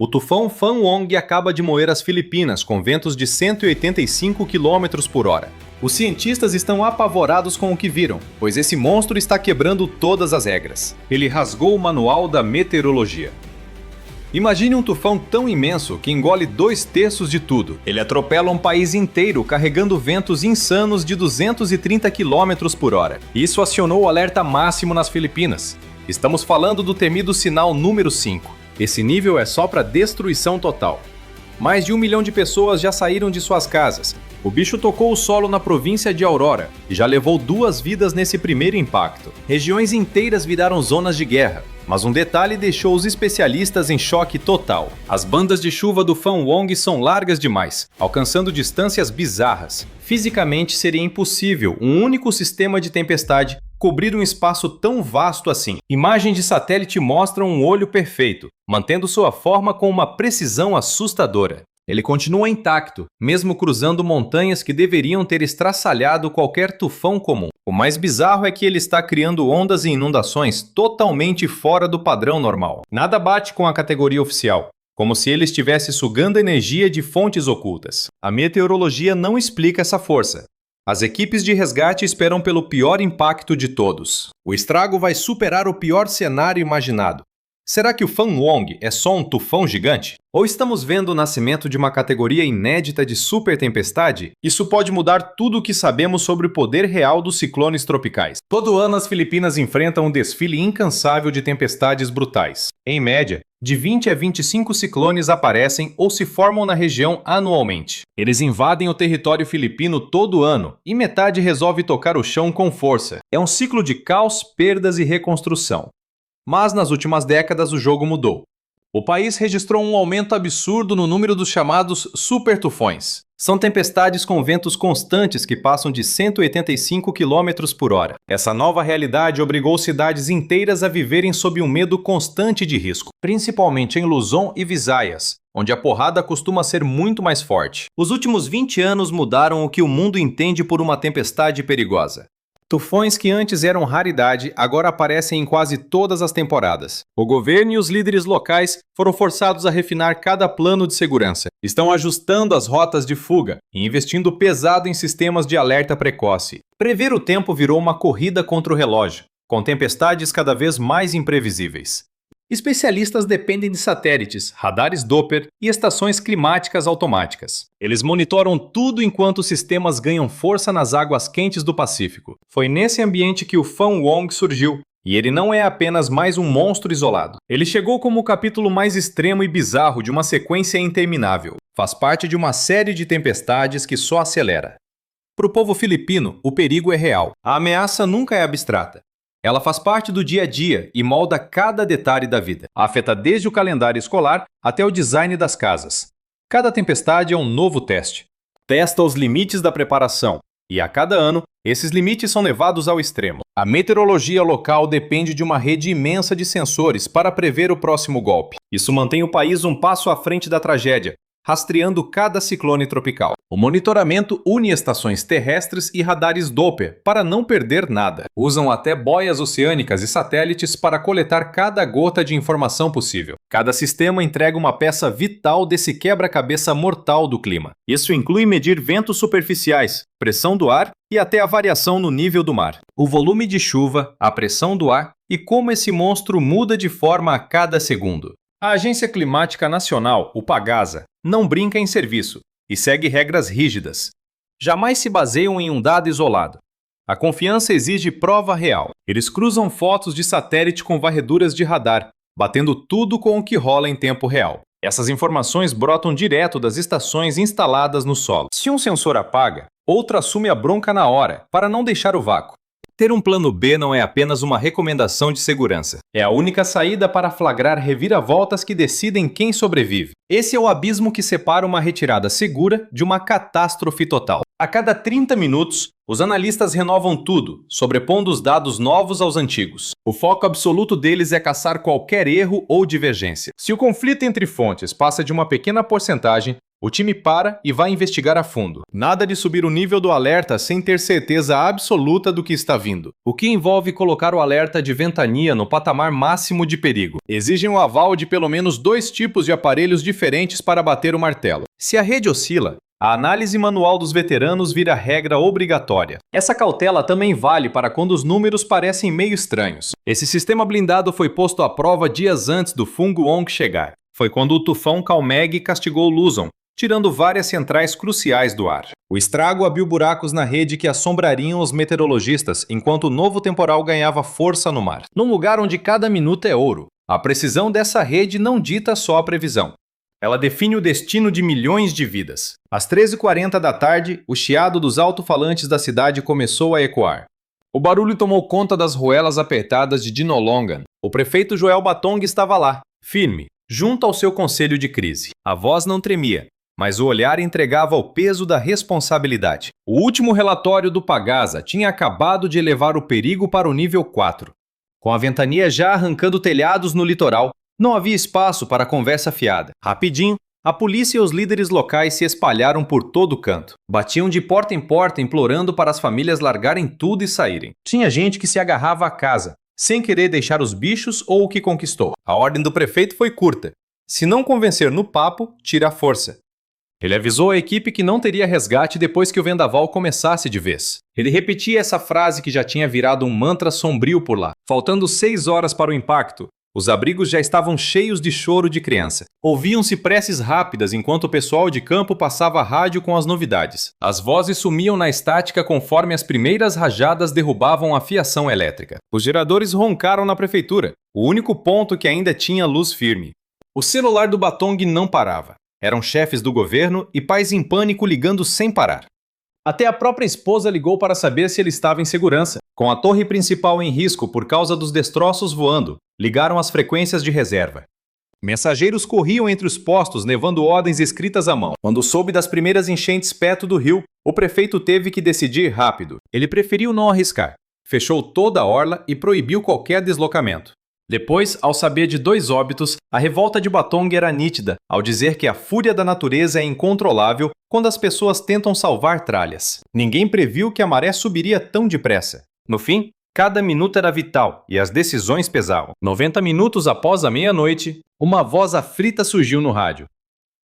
O tufão Fanwong acaba de moer as Filipinas com ventos de 185 km por hora. Os cientistas estão apavorados com o que viram, pois esse monstro está quebrando todas as regras. Ele rasgou o manual da meteorologia. Imagine um tufão tão imenso que engole 2/3 de tudo. Ele atropela um país inteiro carregando ventos insanos de 230 km por hora. Isso acionou o alerta máximo nas Filipinas. Estamos falando do temido sinal número 5. Esse nível é só para destruição total. Mais de 1 milhão de pessoas já saíram de suas casas. O bicho tocou o solo na província de Aurora e já levou 2 vidas nesse primeiro impacto. Regiões inteiras viraram zonas de guerra. Mas um detalhe deixou os especialistas em choque total. As bandas de chuva do Fanwong são largas demais, alcançando distâncias bizarras. Fisicamente seria impossível um único sistema de tempestade cobrir um espaço tão vasto assim. Imagens de satélite mostram um olho perfeito, mantendo sua forma com uma precisão assustadora. Ele continua intacto, mesmo cruzando montanhas que deveriam ter estraçalhado qualquer tufão comum. O mais bizarro é que ele está criando ondas e inundações totalmente fora do padrão normal. Nada bate com a categoria oficial, como se ele estivesse sugando energia de fontes ocultas. A meteorologia não explica essa força. As equipes de resgate esperam pelo pior impacto de todos. O estrago vai superar o pior cenário imaginado. Será que o Fanwong é só um tufão gigante? Ou estamos vendo o nascimento de uma categoria inédita de super tempestade? Isso pode mudar tudo o que sabemos sobre o poder real dos ciclones tropicais. Todo ano as Filipinas enfrentam um desfile incansável de tempestades brutais. Em média, de 20 a 25 ciclones aparecem ou se formam na região anualmente. Eles invadem o território filipino todo ano e metade resolve tocar o chão com força. É um ciclo de caos, perdas e reconstrução. Mas nas últimas décadas o jogo mudou. O país registrou um aumento absurdo no número dos chamados supertufões. São tempestades com ventos constantes que passam de 185 km por hora. Essa nova realidade obrigou cidades inteiras a viverem sob um medo constante de risco, principalmente em Luzon e Visayas, onde a porrada costuma ser muito mais forte. Os últimos 20 anos mudaram o que o mundo entende por uma tempestade perigosa. Tufões que antes eram raridade agora aparecem em quase todas as temporadas. O governo e os líderes locais foram forçados a refinar cada plano de segurança. Estão ajustando as rotas de fuga e investindo pesado em sistemas de alerta precoce. Prever o tempo virou uma corrida contra o relógio, com tempestades cada vez mais imprevisíveis. Especialistas dependem de satélites, radares Doppler e estações climáticas automáticas. Eles monitoram tudo enquanto os sistemas ganham força nas águas quentes do Pacífico. Foi nesse ambiente que o Fanwong surgiu, e ele não é apenas mais um monstro isolado. Ele chegou como o capítulo mais extremo e bizarro de uma sequência interminável. Faz parte de uma série de tempestades que só acelera. Para o povo filipino, o perigo é real. A ameaça nunca é abstrata. Ela faz parte do dia a dia e molda cada detalhe da vida. Afeta desde o calendário escolar até o design das casas. Cada tempestade é um novo teste. Testa os limites da preparação. E a cada ano, esses limites são levados ao extremo. A meteorologia local depende de uma rede imensa de sensores para prever o próximo golpe. Isso mantém o país um passo à frente da tragédia, rastreando cada ciclone tropical. O monitoramento une estações terrestres e radares Doppler para não perder nada. Usam até boias oceânicas e satélites para coletar cada gota de informação possível. Cada sistema entrega uma peça vital desse quebra-cabeça mortal do clima. Isso inclui medir ventos superficiais, pressão do ar e até a variação no nível do mar. O volume de chuva, a pressão do ar e como esse monstro muda de forma a cada segundo. A Agência Climática Nacional, o Pagasa, não brinca em serviço e segue regras rígidas. Jamais se baseiam em um dado isolado. A confiança exige prova real. Eles cruzam fotos de satélite com varreduras de radar, batendo tudo com o que rola em tempo real. Essas informações brotam direto das estações instaladas no solo. Se um sensor apaga, outro assume a bronca na hora, para não deixar o vácuo. Ter um plano B não é apenas uma recomendação de segurança. É a única saída para flagrar reviravoltas que decidem quem sobrevive. Esse é o abismo que separa uma retirada segura de uma catástrofe total. A cada 30 minutos, os analistas renovam tudo, sobrepondo os dados novos aos antigos. O foco absoluto deles é caçar qualquer erro ou divergência. Se o conflito entre fontes passa de uma pequena porcentagem, O time para e vai investigar a fundo. Nada de subir o nível do alerta sem ter certeza absoluta do que está vindo. O que envolve colocar o alerta de ventania no patamar máximo de perigo. Exigem o aval de pelo menos 2 tipos de aparelhos diferentes para bater o martelo. Se a rede oscila, a análise manual dos veteranos vira regra obrigatória. Essa cautela também vale para quando os números parecem meio estranhos. Esse sistema blindado foi posto à prova dias antes do Fung Wong chegar. Foi quando o tufão Kalmeg castigou Luzon, tirando várias centrais cruciais do ar. O estrago abriu buracos na rede que assombrariam os meteorologistas enquanto o novo temporal ganhava força no mar. Num lugar onde cada minuto é ouro, a precisão dessa rede não dita só a previsão. Ela define o destino de milhões de vidas. Às 13h40 da tarde, o chiado dos alto-falantes da cidade começou a ecoar. O barulho tomou conta das ruelas apertadas de Dinolongan. O prefeito Joel Batong estava lá, firme, junto ao seu conselho de crise. A voz não tremia, mas o olhar entregava o peso da responsabilidade. O último relatório do Pagasa tinha acabado de elevar o perigo para o nível 4. Com a ventania já arrancando telhados no litoral, não havia espaço para conversa fiada. Rapidinho, a polícia e os líderes locais se espalharam por todo canto. Batiam de porta em porta implorando para as famílias largarem tudo e saírem. Tinha gente que se agarrava à casa, sem querer deixar os bichos ou o que conquistou. A ordem do prefeito foi curta. Se não convencer no papo, tira a força. Ele avisou a equipe que não teria resgate depois que o vendaval começasse de vez. Ele repetia essa frase que já tinha virado um mantra sombrio por lá. Faltando 6 horas para o impacto, os abrigos já estavam cheios de choro de criança. Ouviam-se preces rápidas enquanto o pessoal de campo passava rádio com as novidades. As vozes sumiam na estática conforme as primeiras rajadas derrubavam a fiação elétrica. Os geradores roncaram na prefeitura, o único ponto que ainda tinha luz firme. O celular do Batong não parava. Eram chefes do governo e pais em pânico ligando sem parar. Até a própria esposa ligou para saber se ele estava em segurança. Com a torre principal em risco por causa dos destroços voando, ligaram as frequências de reserva. Mensageiros corriam entre os postos levando ordens escritas à mão. Quando soube das primeiras enchentes perto do rio, o prefeito teve que decidir rápido. Ele preferiu não arriscar. Fechou toda a orla e proibiu qualquer deslocamento. Depois, ao saber de 2 óbitos, a revolta de Batong era nítida, ao dizer que a fúria da natureza é incontrolável quando as pessoas tentam salvar tralhas. Ninguém previu que a maré subiria tão depressa. No fim, cada minuto era vital e as decisões pesavam. 90 minutos após a meia-noite, uma voz aflita surgiu no rádio.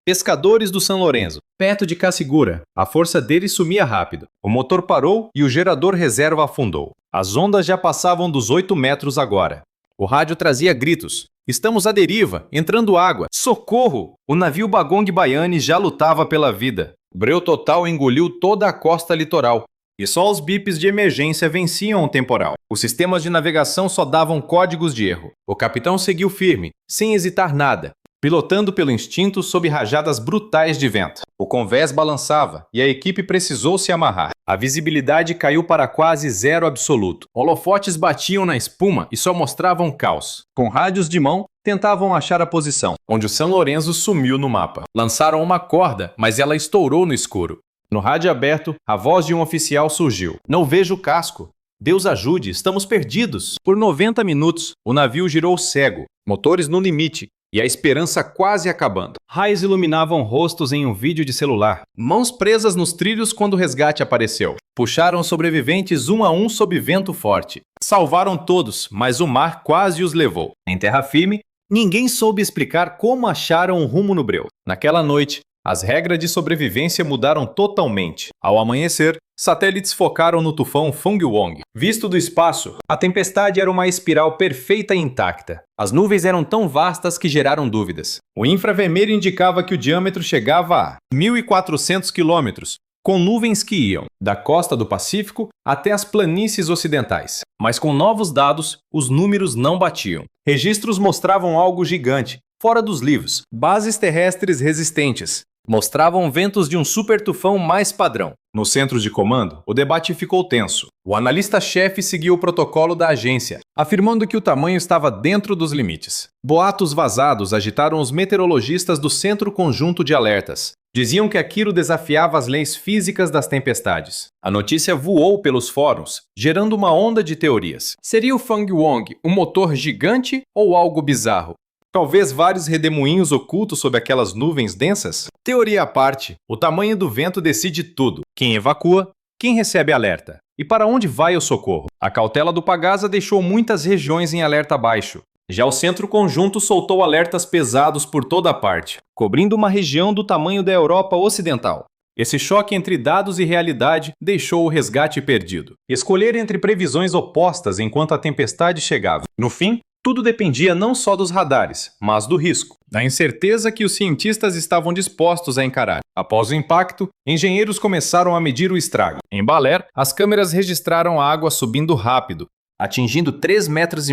Pescadores do São Lourenço, perto de Cassigura. A força deles sumia rápido. O motor parou e o gerador reserva afundou. As ondas já passavam dos 8 metros agora. O rádio trazia gritos. Estamos à deriva, entrando água. Socorro! O navio Bagong Baiane já lutava pela vida. Breu total engoliu toda a costa litoral. E só os bips de emergência venciam o temporal. Os sistemas de navegação só davam códigos de erro. O capitão seguiu firme, sem hesitar nada, pilotando pelo instinto sob rajadas brutais de vento. O convés balançava e a equipe precisou se amarrar. A visibilidade caiu para quase zero absoluto. Holofotes batiam na espuma e só mostravam caos. Com rádios de mão, tentavam achar a posição, onde o São Lourenço sumiu no mapa. Lançaram uma corda, mas ela estourou no escuro. No rádio aberto, a voz de um oficial surgiu. Não vejo o casco. Deus ajude, estamos perdidos. Por 90 minutos, o navio girou cego, motores no limite, e a esperança quase acabando. Raios iluminavam rostos em um vídeo de celular. Mãos presas nos trilhos quando o resgate apareceu. Puxaram os sobreviventes um a um sob vento forte. Salvaram todos, mas o mar quase os levou. Em terra firme, ninguém soube explicar como acharam o rumo no breu. Naquela noite, as regras de sobrevivência mudaram totalmente. Ao amanhecer, satélites focaram no tufão Fung Wong. Visto do espaço, a tempestade era uma espiral perfeita e intacta. As nuvens eram tão vastas que geraram dúvidas. O infravermelho indicava que o diâmetro chegava a 1.400 quilômetros, com nuvens que iam da costa do Pacífico até as planícies ocidentais. Mas com novos dados, os números não batiam. Registros mostravam algo gigante, fora dos livros. Bases terrestres resistentes. Mostravam ventos de um super tufão mais padrão. No centro de comando, o debate ficou tenso. O analista-chefe seguiu o protocolo da agência, afirmando que o tamanho estava dentro dos limites. Boatos vazados agitaram os meteorologistas do Centro Conjunto de Alertas. Diziam que aquilo desafiava as leis físicas das tempestades. A notícia voou pelos fóruns, gerando uma onda de teorias. Seria o Fung Wong um motor gigante ou algo bizarro? Talvez vários redemoinhos ocultos sob aquelas nuvens densas? Teoria à parte, o tamanho do vento decide tudo. Quem evacua, quem recebe alerta. E para onde vai o socorro? A cautela do Pagasa deixou muitas regiões em alerta baixo. Já o Centro Conjunto soltou alertas pesados por toda a parte, cobrindo uma região do tamanho da Europa Ocidental. Esse choque entre dados e realidade deixou o resgate perdido. Escolher entre previsões opostas enquanto a tempestade chegava. No fim, tudo dependia não só dos radares, mas do risco, da incerteza que os cientistas estavam dispostos a encarar. Após o impacto, engenheiros começaram a medir o estrago. Em Baler, as câmeras registraram a água subindo rápido, atingindo 3,5 metros,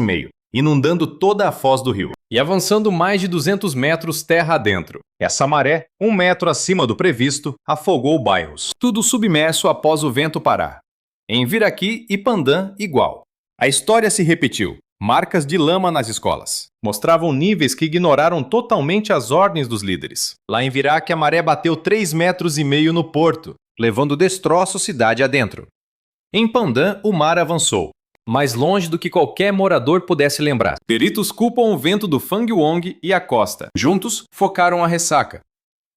inundando toda a foz do rio, e avançando mais de 200 metros terra adentro. Essa maré, 1 metro acima do previsto, afogou bairros. Tudo submerso após o vento parar. Em Viraqui e Pandan, igual. A história se repetiu. Marcas de lama nas escolas. Mostravam níveis que ignoraram totalmente as ordens dos líderes. Lá em Viraqui, a maré bateu 3,5 metros no porto, levando destroços cidade adentro. Em Pandan, o mar avançou, mais longe do que qualquer morador pudesse lembrar. Peritos culpam o vento do Fangwong e a costa. Juntos, focaram a ressaca.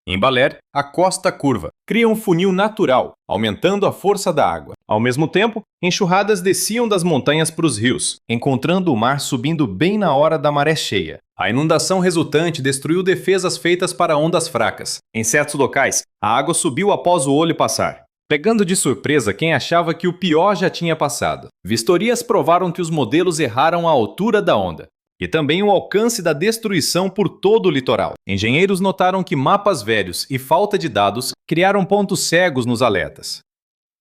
Em Baler, a costa curva cria um funil natural, aumentando a força da água. Ao mesmo tempo, enxurradas desciam das montanhas para os rios, encontrando o mar subindo bem na hora da maré cheia. A inundação resultante destruiu defesas feitas para ondas fracas. Em certos locais, a água subiu após o olho passar, pegando de surpresa quem achava que o pior já tinha passado. Vistorias provaram que os modelos erraram a altura da onda e também o alcance da destruição por todo o litoral. Engenheiros notaram que mapas velhos e falta de dados criaram pontos cegos nos alertas.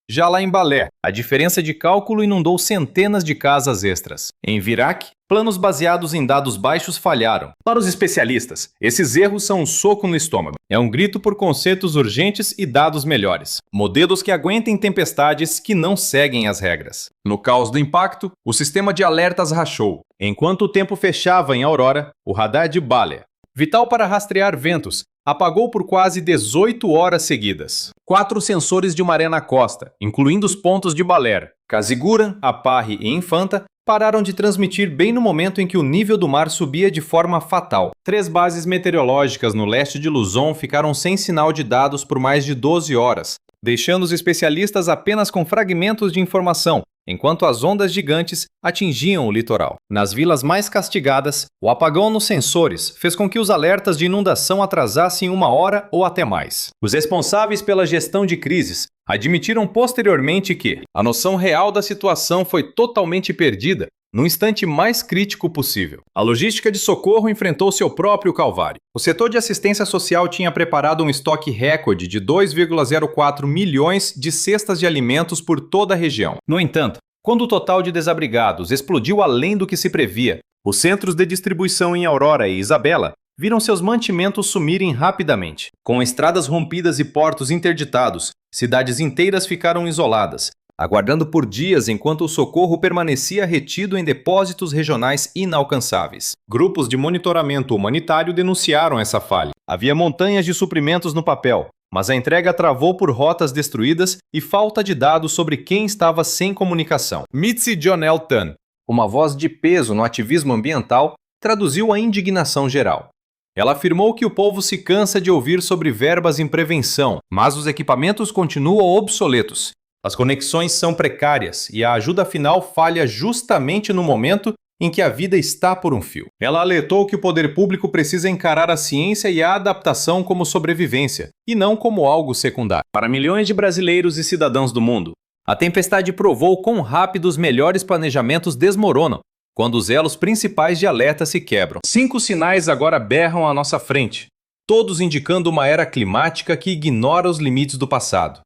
Já lá em Balé, a diferença de cálculo inundou centenas de casas extras. Em Viraqui, planos baseados em dados baixos falharam. Para os especialistas, esses erros são um soco no estômago. É um grito por conceitos urgentes e dados melhores. Modelos que aguentem tempestades que não seguem as regras. No caos do impacto, o sistema de alertas rachou. Enquanto o tempo fechava em Aurora, o radar de Balé, vital para rastrear ventos, apagou por quase 18 horas seguidas. 4 sensores de maré na costa, incluindo os pontos de Baler, Casiguran, Aparri e Infanta, pararam de transmitir bem no momento em que o nível do mar subia de forma fatal. 3 bases meteorológicas no leste de Luzon ficaram sem sinal de dados por mais de 12 horas, deixando os especialistas apenas com fragmentos de informação, enquanto as ondas gigantes atingiam o litoral. Nas vilas mais castigadas, o apagão nos sensores fez com que os alertas de inundação atrasassem 1 hora ou até mais. Os responsáveis pela gestão de crises admitiram posteriormente que a noção real da situação foi totalmente perdida no instante mais crítico possível. A logística de socorro enfrentou seu próprio calvário. O setor de assistência social tinha preparado um estoque recorde de 2,04 milhões de cestas de alimentos por toda a região. No entanto, quando o total de desabrigados explodiu além do que se previa, os centros de distribuição em Aurora e Isabela viram seus mantimentos sumirem rapidamente. Com estradas rompidas e portos interditados, cidades inteiras ficaram isoladas, aguardando por dias enquanto o socorro permanecia retido em depósitos regionais inalcançáveis. Grupos de monitoramento humanitário denunciaram essa falha. Havia montanhas de suprimentos no papel, mas a entrega travou por rotas destruídas e falta de dados sobre quem estava sem comunicação. Mitzi Jonel Tan, uma voz de peso no ativismo ambiental, traduziu a indignação geral. Ela afirmou que o povo se cansa de ouvir sobre verbas em prevenção, mas os equipamentos continuam obsoletos. As conexões são precárias e a ajuda final falha justamente no momento em que a vida está por um fio. Ela alertou que o poder público precisa encarar a ciência e a adaptação como sobrevivência, e não como algo secundário. Para milhões de brasileiros e cidadãos do mundo, a tempestade provou quão rápido os melhores planejamentos desmoronam, quando os elos principais de alerta se quebram. 5 sinais agora berram à nossa frente, todos indicando uma era climática que ignora os limites do passado.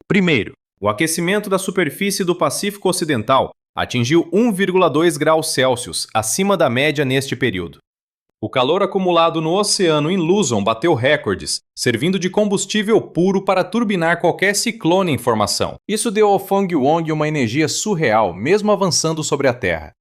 Primeiro, o aquecimento da superfície do Pacífico Ocidental atingiu 1,2 graus Celsius, acima da média neste período. O calor acumulado no oceano em Luzon bateu recordes, servindo de combustível puro para turbinar qualquer ciclone em formação. Isso deu ao Fangwong uma energia surreal, mesmo avançando sobre a Terra.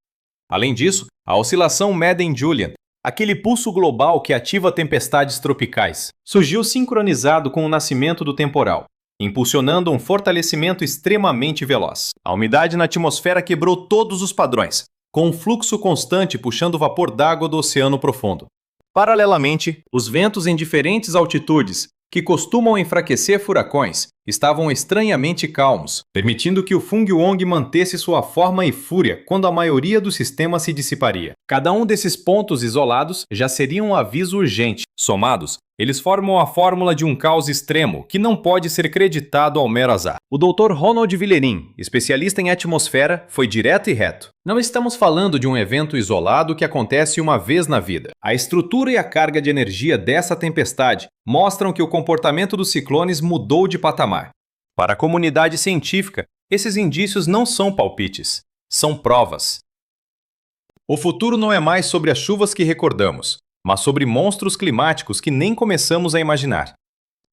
Além disso, a oscilação Madden-Julian, aquele pulso global que ativa tempestades tropicais, surgiu sincronizado com o nascimento do temporal, impulsionando um fortalecimento extremamente veloz. A umidade na atmosfera quebrou todos os padrões, com um fluxo constante puxando vapor d'água do oceano profundo. Paralelamente, os ventos em diferentes altitudes que costumam enfraquecer furacões, estavam estranhamente calmos, permitindo que o Fung Wong mantesse sua forma e fúria quando a maioria do sistema se dissiparia. Cada um desses pontos isolados já seria um aviso urgente. Somados, eles formam a fórmula de um caos extremo que não pode ser creditado ao mero azar. O Dr. Ronald Villerin, especialista em atmosfera, foi direto e reto. Não estamos falando de um evento isolado que acontece uma vez na vida. A estrutura e a carga de energia dessa tempestade mostram que o comportamento dos ciclones mudou de patamar. Para a comunidade científica, esses indícios não são palpites, são provas. O futuro não é mais sobre as chuvas que recordamos, mas sobre monstros climáticos que nem começamos a imaginar.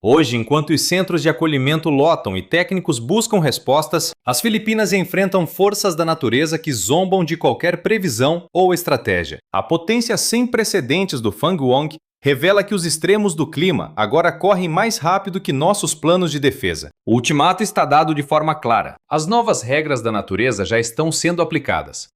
Hoje, enquanto os centros de acolhimento lotam e técnicos buscam respostas, as Filipinas enfrentam forças da natureza que zombam de qualquer previsão ou estratégia. A potência sem precedentes do Fung Wong revela que os extremos do clima agora correm mais rápido que nossos planos de defesa. O ultimato está dado de forma clara. As novas regras da natureza já estão sendo aplicadas.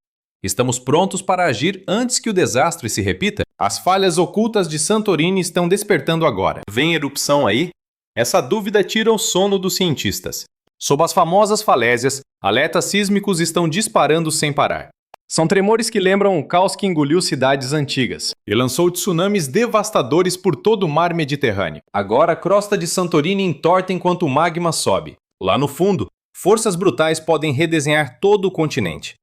Estamos prontos para agir antes que o desastre se repita? As falhas ocultas de Santorini estão despertando agora. Vem erupção aí? Essa dúvida tira o sono dos cientistas. Sob as famosas falésias, alertas sísmicos estão disparando sem parar. São tremores que lembram o caos que engoliu cidades antigas e lançou tsunamis devastadores por todo o mar Mediterrâneo. Agora a crosta de Santorini entorta enquanto o magma sobe. Lá no fundo, forças brutais podem redesenhar todo o continente.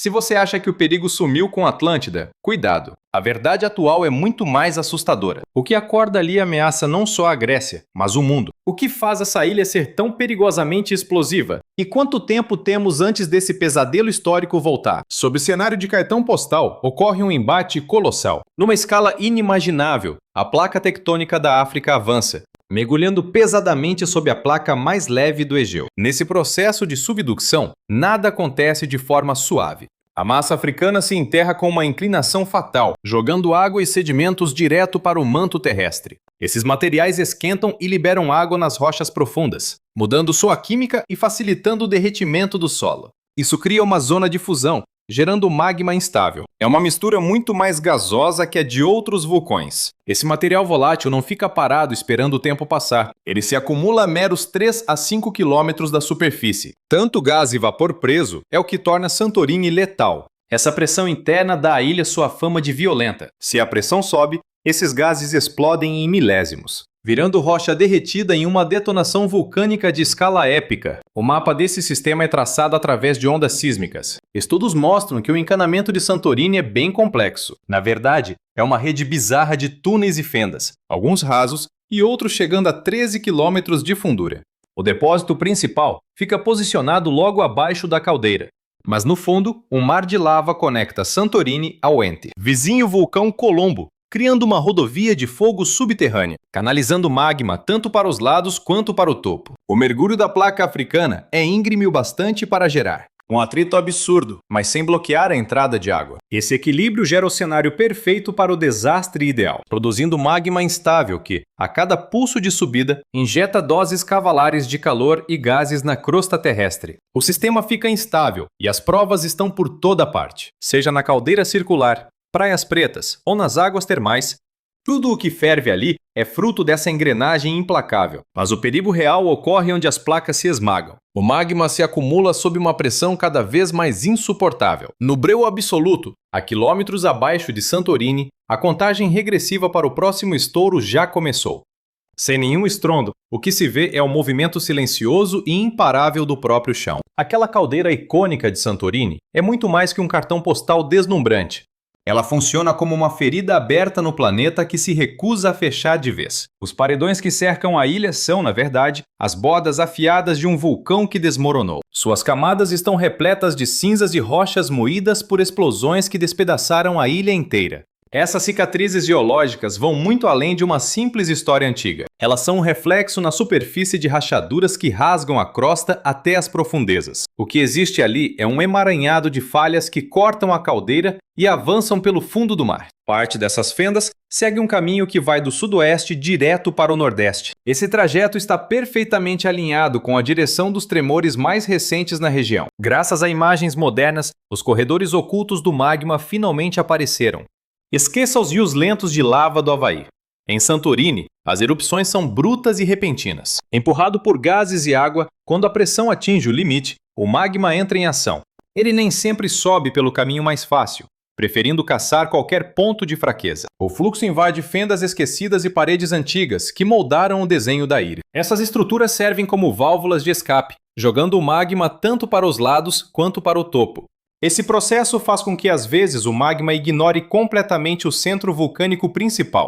Se você acha que o perigo sumiu com Atlântida, cuidado. A verdade atual é muito mais assustadora. O que acorda ali ameaça não só a Grécia, mas o mundo. O que faz essa ilha ser tão perigosamente explosiva? E quanto tempo temos antes desse pesadelo histórico voltar? Sob o cenário de cartão postal, ocorre um embate colossal. Numa escala inimaginável, a placa tectônica da África avança, mergulhando pesadamente sob a placa mais leve do Egeu. Nesse processo de subducção, nada acontece de forma suave. A massa africana se enterra com uma inclinação fatal, jogando água e sedimentos direto para o manto terrestre. Esses materiais esquentam e liberam água nas rochas profundas, mudando sua química e facilitando o derretimento do solo. Isso cria uma zona de fusão, gerando magma instável. É uma mistura muito mais gasosa que a de outros vulcões. Esse material volátil não fica parado esperando o tempo passar. Ele se acumula a meros 3 a 5 quilômetros da superfície. Tanto gás e vapor preso é o que torna Santorini letal. Essa pressão interna dá à ilha sua fama de violenta. Se a pressão sobe, esses gases explodem em milésimos, virando rocha derretida em uma detonação vulcânica de escala épica. O mapa desse sistema é traçado através de ondas sísmicas. Estudos mostram que o encanamento de Santorini é bem complexo. Na verdade, é uma rede bizarra de túneis e fendas, alguns rasos e outros chegando a 13 quilômetros de fundura. O depósito principal fica posicionado logo abaixo da caldeira. Mas no fundo, um mar de lava conecta Santorini ao Ente, vizinho vulcão Colombo, criando uma rodovia de fogo subterrânea, canalizando magma tanto para os lados quanto para o topo. O mergulho da placa africana é íngreme o bastante para gerar um atrito absurdo, mas sem bloquear a entrada de água. Esse equilíbrio gera o cenário perfeito para o desastre ideal, produzindo magma instável que, a cada pulso de subida, injeta doses cavalares de calor e gases na crosta terrestre. O sistema fica instável e as provas estão por toda parte, seja na caldeira circular, praias pretas ou nas águas termais. Tudo o que ferve ali é fruto dessa engrenagem implacável. Mas o perigo real ocorre onde as placas se esmagam. O magma se acumula sob uma pressão cada vez mais insuportável. No breu absoluto, a quilômetros abaixo de Santorini, a contagem regressiva para o próximo estouro já começou. Sem nenhum estrondo, o que se vê é o movimento silencioso e imparável do próprio chão. Aquela caldeira icônica de Santorini é muito mais que um cartão postal deslumbrante. Ela funciona como uma ferida aberta no planeta que se recusa a fechar de vez. Os paredões que cercam a ilha são, na verdade, as bordas afiadas de um vulcão que desmoronou. Suas camadas estão repletas de cinzas de rochas moídas por explosões que despedaçaram a ilha inteira. Essas cicatrizes geológicas vão muito além de uma simples história antiga. Elas são um reflexo na superfície de rachaduras que rasgam a crosta até as profundezas. O que existe ali é um emaranhado de falhas que cortam a caldeira e avançam pelo fundo do mar. Parte dessas fendas segue um caminho que vai do sudoeste direto para o nordeste. Esse trajeto está perfeitamente alinhado com a direção dos tremores mais recentes na região. Graças a imagens modernas, os corredores ocultos do magma finalmente apareceram. Esqueça os rios lentos de lava do Havaí. Em Santorini, as erupções são brutas e repentinas. Empurrado por gases e água, quando a pressão atinge o limite, o magma entra em ação. Ele nem sempre sobe pelo caminho mais fácil, preferindo caçar qualquer ponto de fraqueza. O fluxo invade fendas esquecidas e paredes antigas que moldaram o desenho da ilha. Essas estruturas servem como válvulas de escape, jogando o magma tanto para os lados quanto para o topo. Esse processo faz com que às vezes o magma ignore completamente o centro vulcânico principal.